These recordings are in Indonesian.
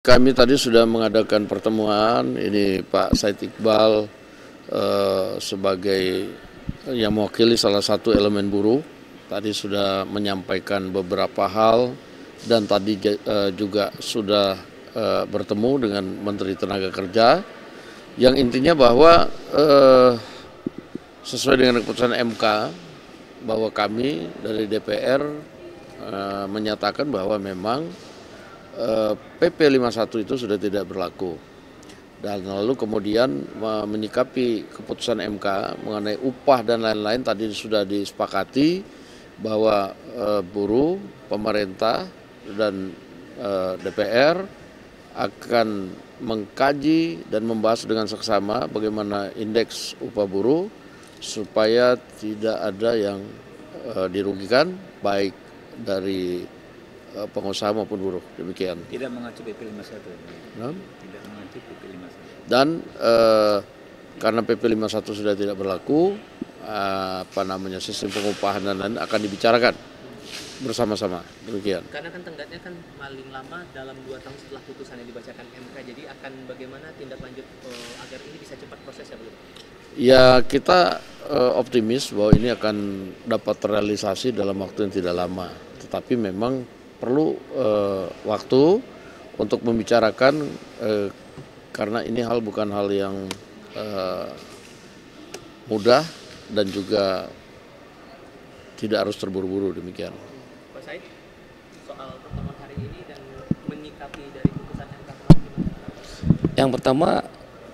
Kami tadi sudah mengadakan pertemuan, ini Pak Said Iqbal sebagai yang mewakili salah satu elemen buruh, tadi sudah menyampaikan beberapa hal dan tadi juga sudah bertemu dengan Menteri Tenaga Kerja, yang intinya bahwa sesuai dengan keputusan MK, bahwa kami dari DPR menyatakan bahwa memang PP 51 itu sudah tidak berlaku, dan lalu kemudian menyikapi keputusan MK mengenai upah dan lain-lain tadi sudah disepakati bahwa buruh, pemerintah, dan DPR akan mengkaji dan membahas dengan seksama bagaimana indeks upah buruh supaya tidak ada yang dirugikan baik dari pengusaha maupun buruh, demikian. Tidak mengacu PP 51. Nah, Tidak mengacu PP 51. dan karena PP 51 sudah tidak berlaku, sistem pengupahan dan lain akan dibicarakan bersama-sama, demikian. Karena kan tenggatnya kan paling lama dalam 2 tahun setelah putusan yang dibacakan MK, jadi akan bagaimana tindak lanjut agar ini bisa cepat prosesnya, belum? Ya, kita optimis bahwa ini akan dapat terrealisasi dalam waktu yang tidak lama, tetapi memang perlu waktu untuk membicarakan karena ini bukan hal yang mudah dan juga tidak harus terburu-buru, demikian. Pak Said, soal pertemuan hari ini dan menyikapi dari putusan MK kemarin gimana? Yang pertama,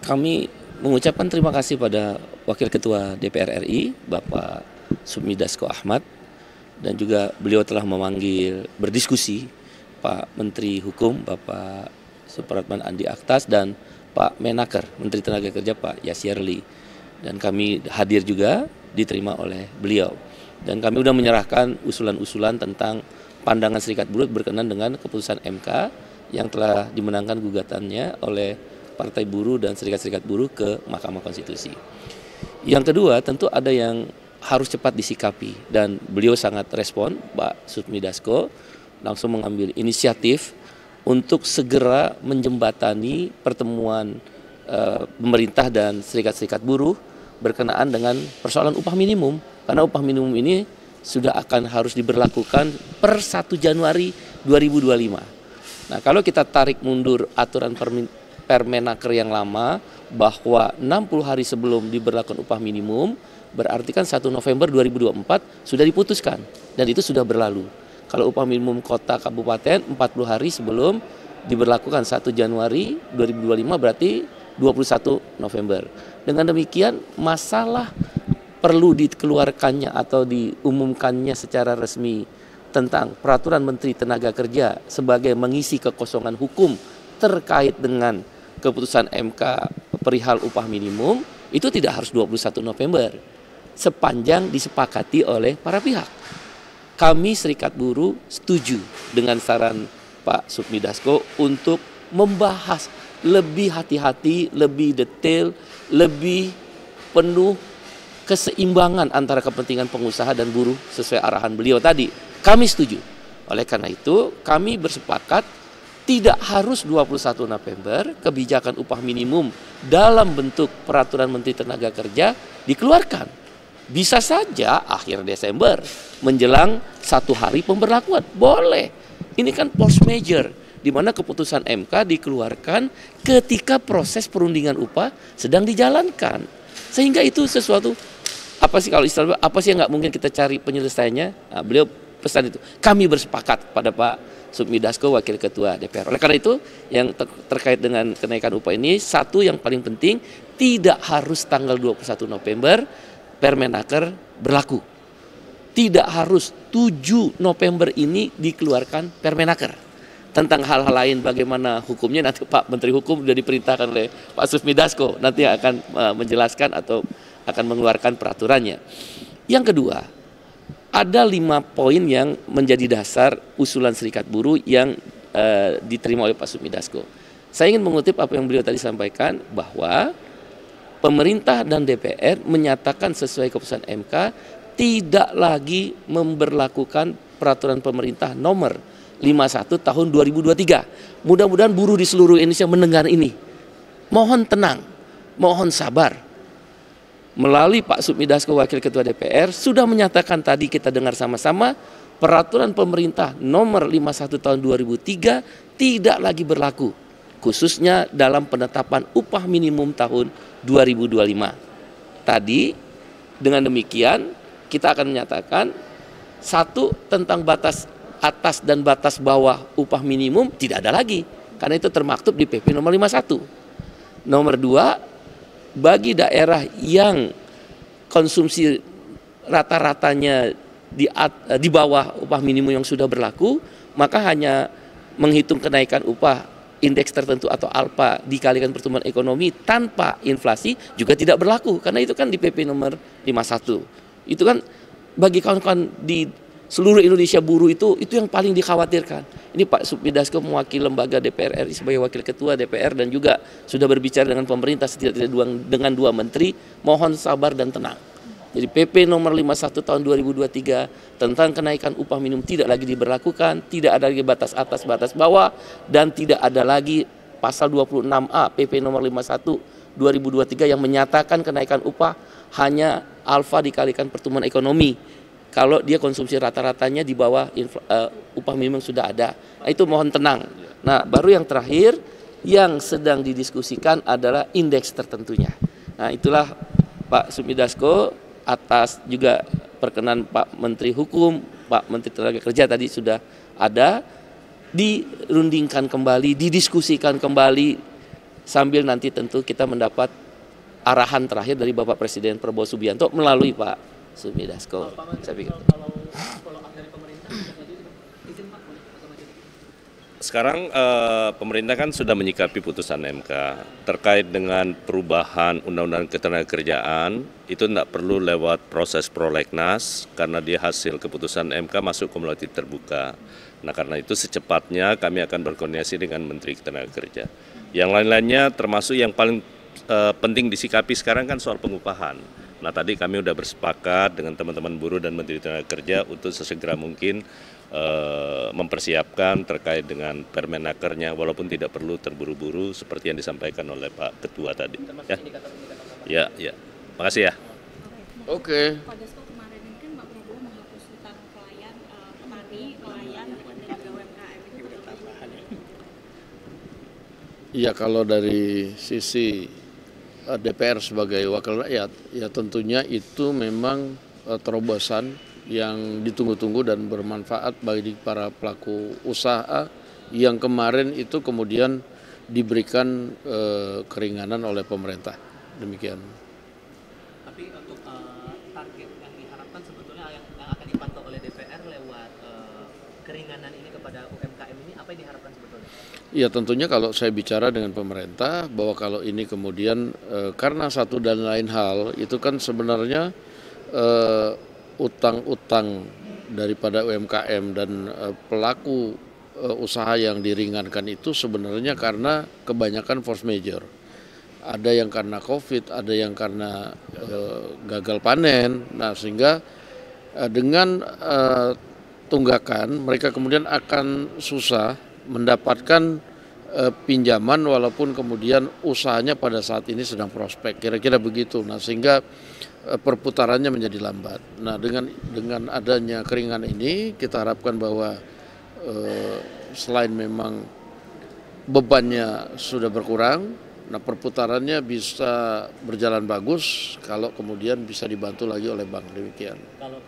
kami mengucapkan terima kasih pada Wakil Ketua DPR RI, Bapak Supmi Dasko Ahmad, dan juga beliau telah memanggil berdiskusi Pak Menteri Hukum, Bapak Supratman Andi Aktas, dan Pak Menaker, Menteri Tenaga Kerja, Pak Yasirli. Dan kami hadir juga, diterima oleh beliau. Dan kami sudah menyerahkan usulan-usulan tentang pandangan Serikat Buruh berkenan dengan keputusan MK yang telah dimenangkan gugatannya oleh Partai Buruh dan Serikat-Serikat Buruh ke Mahkamah Konstitusi. Yang kedua, tentu ada yang harus cepat disikapi, dan beliau sangat respon, Pak Supmi Dasko langsung mengambil inisiatif untuk segera menjembatani pertemuan pemerintah dan serikat-serikat buruh berkenaan dengan persoalan upah minimum, karena upah minimum ini sudah akan harus diberlakukan per 1 Januari 2025. Nah, kalau kita tarik mundur aturan Permenaker yang lama bahwa 60 hari sebelum diberlakukan upah minimum, berarti kan 1 November 2024 sudah diputuskan dan itu sudah berlalu. Kalau upah minimum kota kabupaten 40 hari sebelum diberlakukan 1 Januari 2025 berarti 21 November. Dengan demikian masalah perlu dikeluarkannya atau diumumkannya secara resmi tentang peraturan Menteri Tenaga Kerja sebagai mengisi kekosongan hukum terkait dengan keputusan MK perihal upah minimum itu tidak harus 21 November. Sepanjang disepakati oleh para pihak. Kami Serikat Buruh setuju dengan saran Pak Supmi Dasko untuk membahas lebih hati-hati, lebih detail, lebih penuh keseimbangan antara kepentingan pengusaha dan buruh sesuai arahan beliau tadi. Kami setuju. Oleh karena itu, kami bersepakat tidak harus 21 November kebijakan upah minimum dalam bentuk peraturan Menteri Tenaga Kerja dikeluarkan. Bisa saja akhir Desember menjelang 1 hari pemberlakuan. Boleh. Ini kan post major, di mana keputusan MK dikeluarkan ketika proses perundingan upah sedang dijalankan. Sehingga itu sesuatu, apa sih kalau istilah, apa sih yang nggak mungkin kita cari penyelesaiannya? Nah, beliau pesan itu. Kami bersepakat pada Pak Supmi Dasko, Wakil Ketua DPR. Oleh karena itu, yang terkait dengan kenaikan upah ini, satu yang paling penting, tidak harus tanggal 21 November Permenaker berlaku. Tidak harus 7 November ini dikeluarkan Permenaker. Tentang hal-hal lain bagaimana hukumnya nanti Pak Menteri Hukum sudah diperintahkan oleh Pak Supmi Dasko nanti akan menjelaskan atau akan mengeluarkan peraturannya. Yang kedua, ada 5 poin yang menjadi dasar usulan Serikat Buruh yang diterima oleh Pak Supmi Dasko. Saya ingin mengutip apa yang beliau tadi sampaikan bahwa pemerintah dan DPR menyatakan sesuai keputusan MK tidak lagi memberlakukan peraturan pemerintah nomor 51 tahun 2023. Mudah-mudahan buruh di seluruh Indonesia mendengar ini. Mohon tenang, mohon sabar. Melalui Pak Sumi Dasko, Wakil Ketua DPR, sudah menyatakan tadi kita dengar sama-sama, peraturan pemerintah nomor 51 tahun 2003 tidak lagi berlaku, khususnya dalam penetapan upah minimum tahun 2025. Tadi dengan demikian kita akan menyatakan, satu, tentang batas atas dan batas bawah upah minimum tidak ada lagi, karena itu termaktub di PP nomor 51. Nomor 2, bagi daerah yang konsumsi rata-ratanya di bawah upah minimum yang sudah berlaku, maka hanya menghitung kenaikan upah indeks tertentu atau alfa dikalikan pertumbuhan ekonomi tanpa inflasi juga tidak berlaku, karena itu kan di PP nomor 51. Itu kan bagi kawan-kawan di seluruh Indonesia buruh itu yang paling dikhawatirkan. Ini Pak Sumi Dasko mewakili lembaga DPR RI sebagai Wakil Ketua DPR dan juga sudah berbicara dengan pemerintah setidak-tidaknya dengan 2 menteri, mohon sabar dan tenang. Jadi PP nomor 51 tahun 2023 tentang kenaikan upah minimum tidak lagi diberlakukan, tidak ada lagi batas atas batas bawah, dan tidak ada lagi pasal 26A PP nomor 51 2023 yang menyatakan kenaikan upah hanya alfa dikalikan pertumbuhan ekonomi kalau dia konsumsi rata-ratanya di bawah upah minimum sudah ada. Nah, itu mohon tenang. Nah, baru yang terakhir yang sedang didiskusikan adalah indeks tertentunya. Nah, itulah Pak Sumi Dasko atas juga perkenan Pak Menteri Hukum, Pak Menteri Tenaga Kerja tadi sudah ada, dirundingkan kembali, didiskusikan kembali, sambil nanti tentu kita mendapat arahan terakhir dari Bapak Presiden Prabowo Subianto melalui Pak Sumi Dasko. Saya pikir. Sekarang pemerintah kan sudah menyikapi putusan MK terkait dengan perubahan Undang-Undang Ketenagakerjaan, itu tidak perlu lewat proses prolegnas karena dia hasil keputusan MK masuk kumulatif terbuka. Nah, karena itu secepatnya kami akan berkoordinasi dengan Menteri Ketenagakerjaan. Yang lain-lainnya termasuk yang paling penting disikapi sekarang kan soal pengupahan. Nah, tadi kami sudah bersepakat dengan teman-teman buruh dan Menteri Tenaga untuk sesegera mungkin mempersiapkan terkait dengan permenakernya, walaupun tidak perlu terburu-buru seperti yang disampaikan oleh Pak Ketua tadi. Ya. Makasih ya. Oke. Pak Dasko, kemarin ini kan Pak Prabowo menghapus hutang pelayan, petani, nelayan, dan juga UMKM itu. Iya, kalau dari sisi DPR sebagai wakil rakyat, ya tentunya itu memang terobosan yang ditunggu-tunggu dan bermanfaat bagi para pelaku usaha yang kemarin itu kemudian diberikan keringanan oleh pemerintah. Demikian. Tapi untuk target yang diharapkan sebetulnya yang akan dipantau oleh DPR lewat keringanan ini kepada UMKM ini, apa yang diharapkan sebetulnya? Ya tentunya kalau saya bicara dengan pemerintah bahwa kalau ini kemudian karena satu dan lain hal itu kan sebenarnya utang-utang daripada UMKM dan pelaku usaha yang diringankan itu sebenarnya karena kebanyakan force majeure. Ada yang karena COVID, ada yang karena gagal panen. Nah, sehingga dengan tunggakan mereka kemudian akan susah mendapatkan pinjaman walaupun kemudian usahanya pada saat ini sedang prospek. Kira-kira begitu. Nah, sehingga perputarannya menjadi lambat. Nah, dengan adanya keringanan ini kita harapkan bahwa selain memang bebannya sudah berkurang, nah perputarannya bisa berjalan bagus kalau kemudian bisa dibantu lagi oleh bank. Demikian. Kalau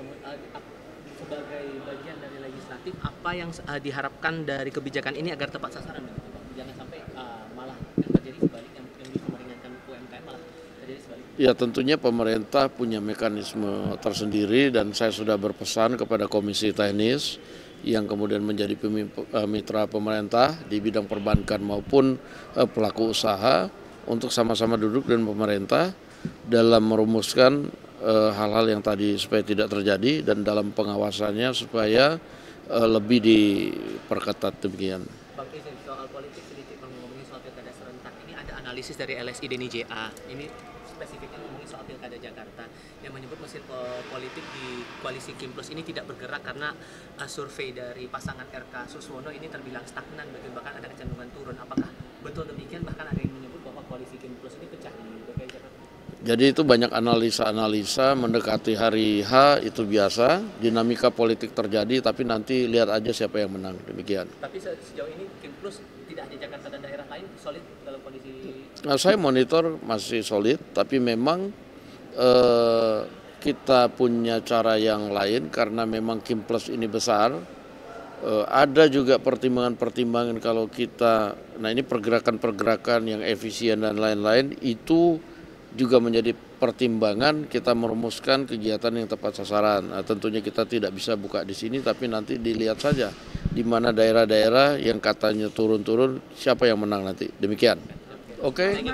sebagai bagian dari legislatif, apa yang diharapkan dari kebijakan ini agar tepat sasaran? Jangan sampai malah terjadi sebaliknya, yang bisa meringankan UMKM malah terjadi sebaliknya. Ya tentunya pemerintah punya mekanisme tersendiri dan saya sudah berpesan kepada Komisi Teknis yang kemudian menjadi mitra pemerintah di bidang perbankan maupun pelaku usaha untuk sama-sama duduk dengan pemerintah dalam merumuskan hal-hal yang tadi supaya tidak terjadi dan dalam pengawasannya supaya lebih diperketat. Demikian. Bang Izin, soal politik sedikit ngomongin soal pilkada serentak ini, ada analisis dari LSI Deni JA. Ini spesifiknya ngomongin soal Pilkada Jakarta yang menyebut mesin politik di koalisi Kim Plus ini tidak bergerak karena survei dari pasangan RK Suswono ini terbilang stagnan, bahkan ada kecenderungan turun. Apakah betul demikian? Bahkan ada yang menyebut bahwa koalisi Kim Plus ini pecah di DKI Jakarta. Jadi itu banyak analisa-analisa mendekati hari H, itu biasa, dinamika politik terjadi, tapi nanti lihat aja siapa yang menang, demikian. Tapi sejauh ini Kim Plus tidak di Jakarta dan daerah lain solid dalam kondisi. Nah, saya monitor masih solid, tapi memang kita punya cara yang lain karena memang Kim Plus ini besar. Ada juga pertimbangan-pertimbangan kalau kita, nah ini pergerakan-pergerakan yang efisien dan lain-lain itu juga menjadi pertimbangan kita merumuskan kegiatan yang tepat sasaran. Nah, tentunya kita tidak bisa buka di sini, tapi nanti dilihat saja di mana daerah-daerah yang katanya turun-turun, siapa yang menang nanti. Demikian. Oke.